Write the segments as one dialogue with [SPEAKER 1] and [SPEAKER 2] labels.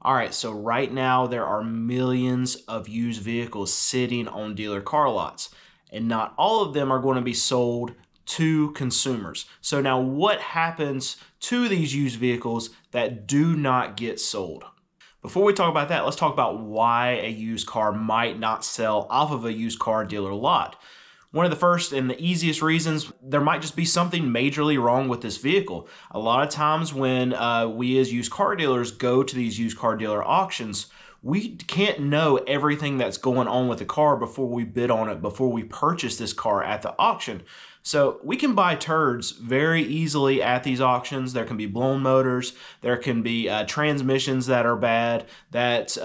[SPEAKER 1] All right, so right now there are millions of used vehicles sitting on dealer car lots, and not all of them are going to be sold to consumers. So now what happens to these used vehicles that do not get sold? Before we talk about that, let's talk about why a used car might not sell off of a used car dealer lot. One of the first and the easiest reasons, there might just be something majorly wrong with this vehicle. A lot of times when we as used car dealers go to these used car dealer auctions, we can't know everything that's going on with the car before we bid on it, before we purchase this car at the auction. So we can buy turds very easily at these auctions. There can be blown motors, there can be transmissions that are bad, that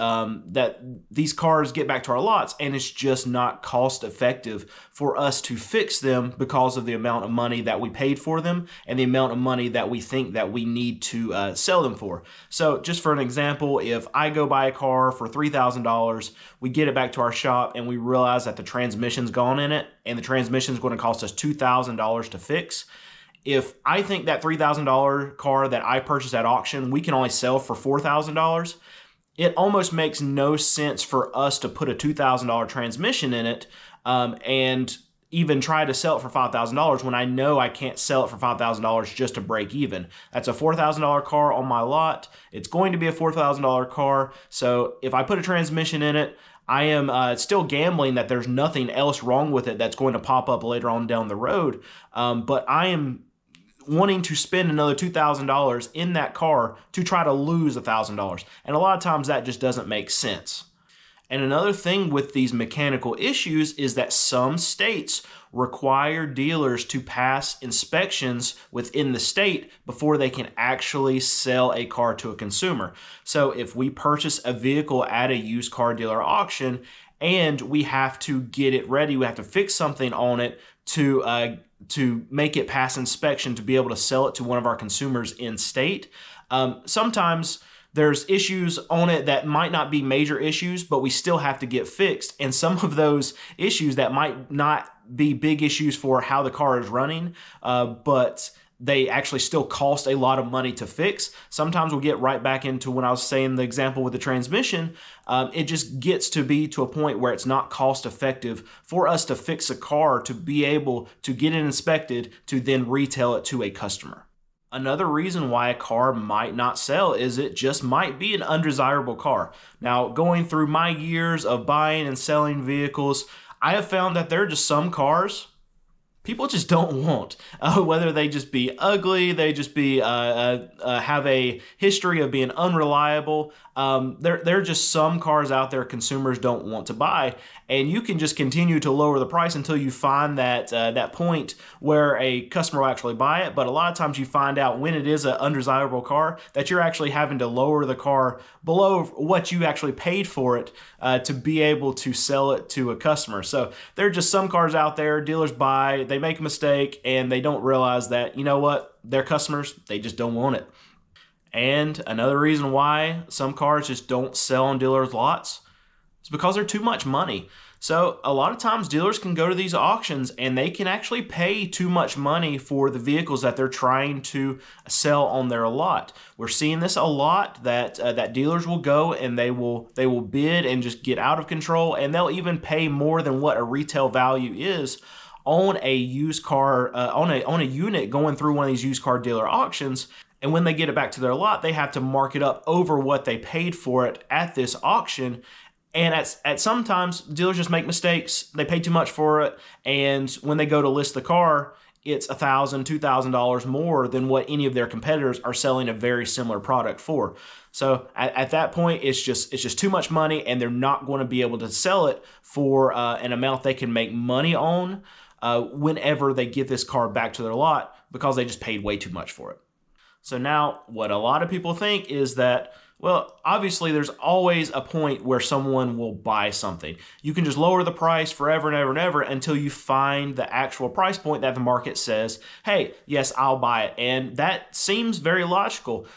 [SPEAKER 1] these cars get back to our lots, and it's just not cost effective for us to fix them because of the amount of money that we paid for them and the amount of money that we think that we need to sell them for. So just for an example, if I go buy a car for $3,000, we get it back to our shop and we realize that the transmission's gone in it, and the transmission is going to cost us $2,000 to fix. If I think that $3,000 car that I purchased at auction, we can only sell for $4,000, it almost makes no sense for us to put a $2,000 transmission in it and even try to sell it for $5,000 when I know I can't sell it for $5,000 just to break even. That's a $4,000 car on my lot. It's going to be a $4,000 car. So if I put a transmission in it, I am still gambling that there's nothing else wrong with it that's going to pop up later on down the road. But I am wanting to spend another $2,000 in that car to try to lose $1,000. And a lot of times that just doesn't make sense. And another thing with these mechanical issues is that some states require dealers to pass inspections within the state before they can actually sell a car to a consumer. So if we purchase a vehicle at a used car dealer auction and we have to get it ready, we have to fix something on it to make it pass inspection to be able to sell it to one of our consumers in state, sometimes there's issues on it that might not be major issues, but we still have to get fixed. And some of those issues that might not be big issues for how the car is running, but they actually still cost a lot of money to fix. Sometimes we'll get right back into when I was saying the example with the transmission. It just gets to be to a point where it's not cost effective for us to fix a car to be able to get it inspected to then retail it to a customer. Another reason why a car might not sell is it just might be an undesirable car. Now, going through my years of buying and selling vehicles, I have found that there are just some cars people just don't want, whether they just be ugly, they just be have a history of being unreliable. There are just some cars out there consumers don't want to buy, and you can just continue to lower the price until you find that point where a customer will actually buy it. But a lot of times you find out when it is an undesirable car that you're actually having to lower the car below what you actually paid for it to be able to sell it to a customer. So there are just some cars out there dealers buy, they make a mistake, and they don't realize that, you know what, their customers, they just don't want it. And another reason why some cars just don't sell on dealers' lots is because they're too much money. So a lot of times dealers can go to these auctions and they can actually pay too much money for the vehicles that they're trying to sell on their lot. We're seeing this a lot, that dealers will go and they will bid and just get out of control, and they'll even pay more than what a retail value is on a used car, on a unit going through one of these used car dealer auctions. And when they get it back to their lot, they have to mark it up over what they paid for it at this auction. And at sometimes dealers just make mistakes. They pay too much for it, and when they go to list the car, it's $1,000, $2,000 more than what any of their competitors are selling a very similar product for. So at that point, it's just too much money, and they're not going to be able to sell it for an amount they can make money on whenever they get this car back to their lot, because they just paid way too much for it. So now what a lot of people think is that, well, obviously there's always a point where someone will buy something. You can just lower the price forever and ever and ever until you find the actual price point that the market says, hey, yes, I'll buy it. And that seems very logical,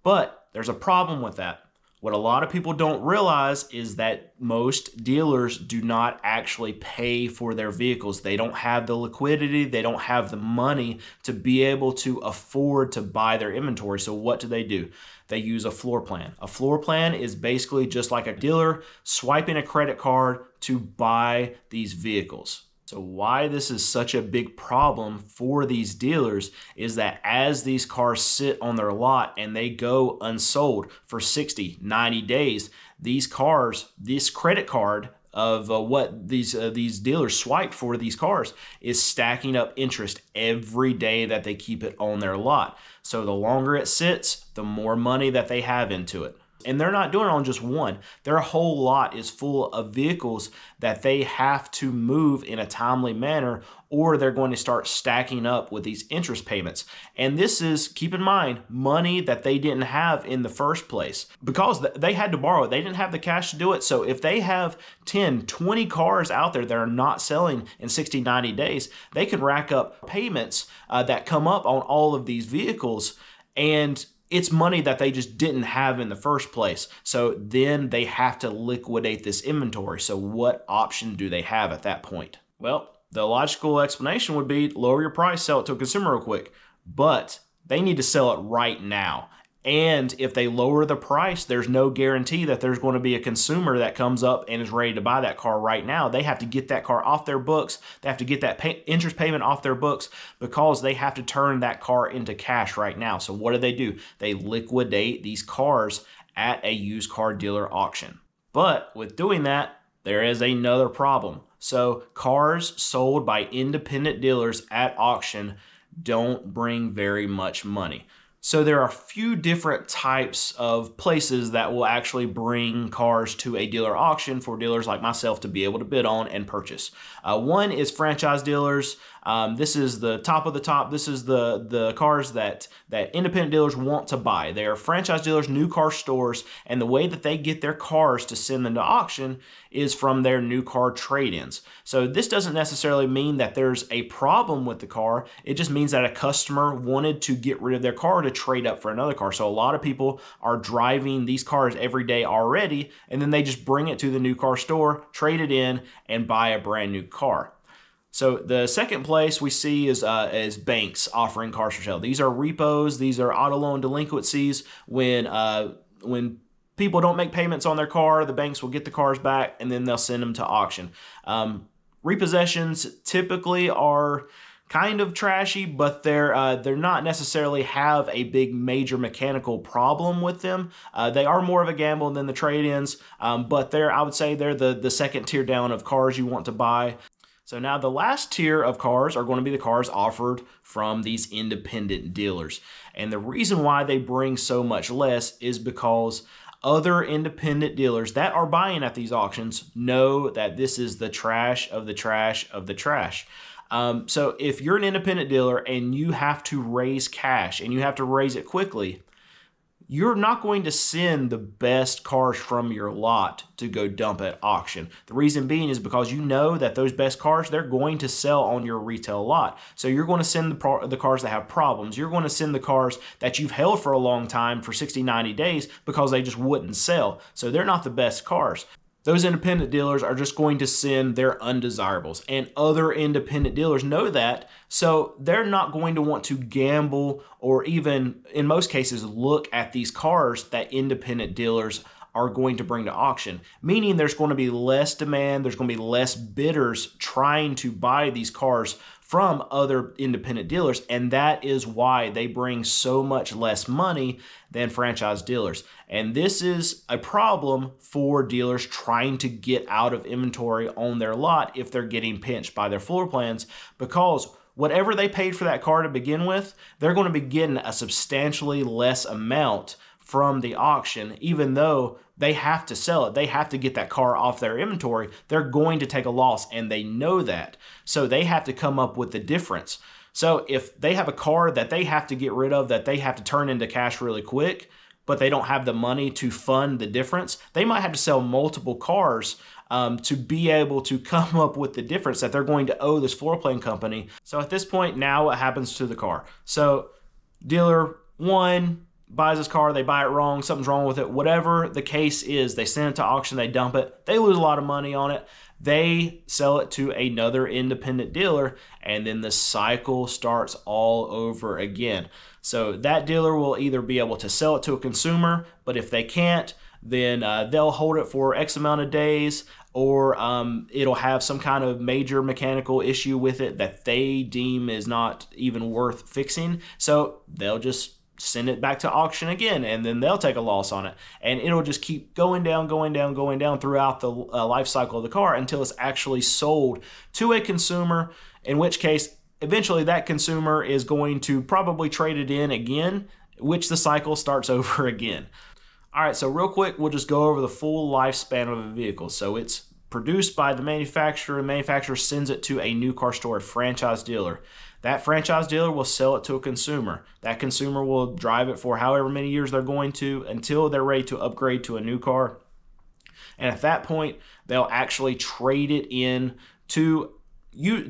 [SPEAKER 1] but there's a problem with that. What a lot of people don't realize is that most dealers do not actually pay for their vehicles. They don't have the liquidity, they don't have the money to be able to afford to buy their inventory. So what do? They use a floor plan. A floor plan is basically just like a dealer swiping a credit card to buy these vehicles. So why this is such a big problem for these dealers is that as these cars sit on their lot and they go unsold for 60, 90 days, these cars, this credit card of what these dealers swipe for these cars is stacking up interest every day that they keep it on their lot. So the longer it sits, the more money that they have into it. And they're not doing it on just one. Their whole lot is full of vehicles that they have to move in a timely manner, or they're going to start stacking up with these interest payments. And this is, keep in mind, money that they didn't have in the first place because they had to borrow it. They didn't have the cash to do it. So if they have 10, 20 cars out there that are not selling in 60, 90 days, they can rack up payments that come up on all of these vehicles, and it's money that they just didn't have in the first place. So then they have to liquidate this inventory. So what option do they have at that point? Well, the logical explanation would be lower your price, sell it to a consumer real quick. But they need to sell it right now. And if they lower the price, there's no guarantee that there's going to be a consumer that comes up and is ready to buy that car right now. They have to get that car off their books. They have to get that interest payment off their books because they have to turn that car into cash right now. So what do? They liquidate these cars at a used car dealer auction. But with doing that, there is another problem. So cars sold by independent dealers at auction don't bring very much money. So there are a few different types of places that will actually bring cars to a dealer auction for dealers like myself to be able to bid on and purchase. One is franchise dealers. This is the top of the top. This is the cars that independent dealers want to buy. They are franchise dealers, new car stores, and the way that they get their cars to send them to auction is from their new car trade-ins. So this doesn't necessarily mean that there's a problem with the car. It just means that a customer wanted to get rid of their car to trade up for another car. So a lot of people are driving these cars every day already, and then they just bring it to the new car store, trade it in, and buy a brand new car. So the second place we see is banks offering cars for sale. These are repos. These are auto loan delinquencies. When people don't make payments on their car, the banks will get the cars back and then they'll send them to auction. Repossessions typically are kind of trashy, but they're not necessarily have a big major mechanical problem with them. They are more of a gamble than the trade-ins, but I would say they're the second tier down of cars you want to buy. So now the last tier of cars are going to be the cars offered from these independent dealers. And the reason why they bring so much less is because other independent dealers that are buying at these auctions know that this is the trash of the trash of the trash. So if you're an independent dealer and you have to raise cash and you have to raise it quickly, you're not going to send the best cars from your lot to go dump at auction. The reason being is because you know that those best cars, they're going to sell on your retail lot. So you're going to send the cars that have problems. You're going to send the cars that you've held for a long time for 60, 90 days because they just wouldn't sell. So they're not the best cars. Those independent dealers are just going to send their undesirables, and other independent dealers know that, so they're not going to want to gamble or even, in most cases, look at these cars that independent dealers are going to bring to auction, meaning there's going to be less demand, there's going to be less bidders trying to buy these cars from other independent dealers, and that is why they bring so much less money than franchise dealers. And this is a problem for dealers trying to get out of inventory on their lot if they're getting pinched by their floor plans, because whatever they paid for that car to begin with, they're going to be getting a substantially less amount from the auction, even though they have to sell it. They have to get that car off their inventory. They're going to take a loss, and they know that. So they have to come up with the difference. So if they have a car that they have to get rid of, that they have to turn into cash really quick, but they don't have the money to fund the difference, they might have to sell multiple cars to be able to come up with the difference that they're going to owe this floor plan company. So at this point, now what happens to the car? So dealer one buys this car, they buy it wrong, something's wrong with it, whatever the case is, they send it to auction, they dump it, they lose a lot of money on it, they sell it to another independent dealer, and then the cycle starts all over again. So that dealer will either be able to sell it to a consumer, but if they can't, then they'll hold it for X amount of days, or it'll have some kind of major mechanical issue with it that they deem is not even worth fixing. So they'll just send it back to auction again, and then they'll take a loss on it. And it'll just keep going down, going down, going down throughout the life cycle of the car until it's actually sold to a consumer, in which case, eventually that consumer is going to probably trade it in again, which the cycle starts over again. All right, so real quick, we'll just go over the full lifespan of a vehicle. So it's produced by the manufacturer. The manufacturer sends it to a new car store, a franchise dealer. That franchise dealer will sell it to a consumer. That consumer will drive it for however many years they're going to until they're ready to upgrade to a new car. And at that point, they'll actually trade it in to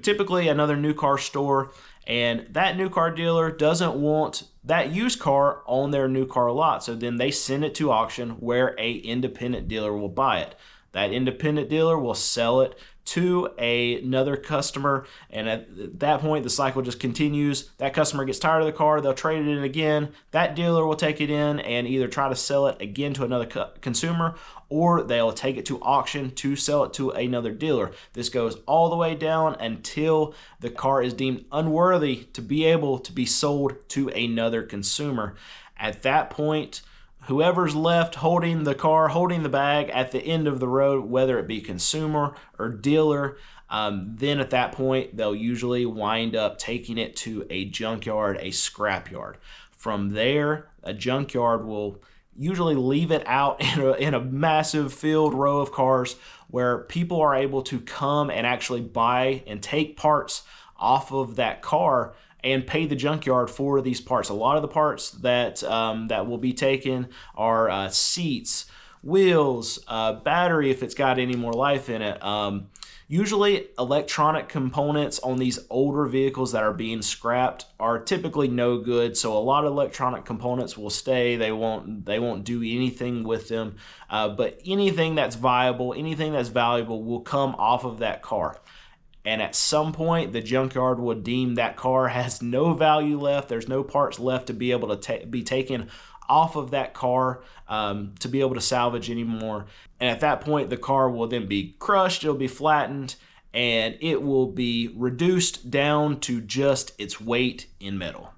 [SPEAKER 1] typically another new car store. And that new car dealer doesn't want that used car on their new car lot. So then they send it to auction where a independent dealer will buy it. That independent dealer will sell it to another customer, and at that point the cycle just continues. That customer gets tired of the car, they'll trade it in again. That dealer will take it in and either try to sell it again to another consumer, or they'll take it to auction to sell it to another dealer. This goes all the way down until the car is deemed unworthy to be able to be sold to another consumer. At that point, whoever's left holding the car, holding the bag at the end of the road, whether it be consumer or dealer, then at that point, they'll usually wind up taking it to a junkyard, a scrapyard. From there, a junkyard will usually leave it out in a massive filled row of cars where people are able to come and actually buy and take parts off of that car and pay the junkyard for these parts. A lot of the parts that that will be taken are seats, wheels, battery if it's got any more life in it. Usually electronic components on these older vehicles that are being scrapped are typically no good, so a lot of electronic components will stay. They won't do anything with them, but anything that's viable, anything that's valuable will come off of that car. And at some point, the junkyard will deem that car has no value left. There's no parts left to be able to be taken off of that car to be able to salvage anymore. And at that point, the car will then be crushed, it'll be flattened, and it will be reduced down to just its weight in metal.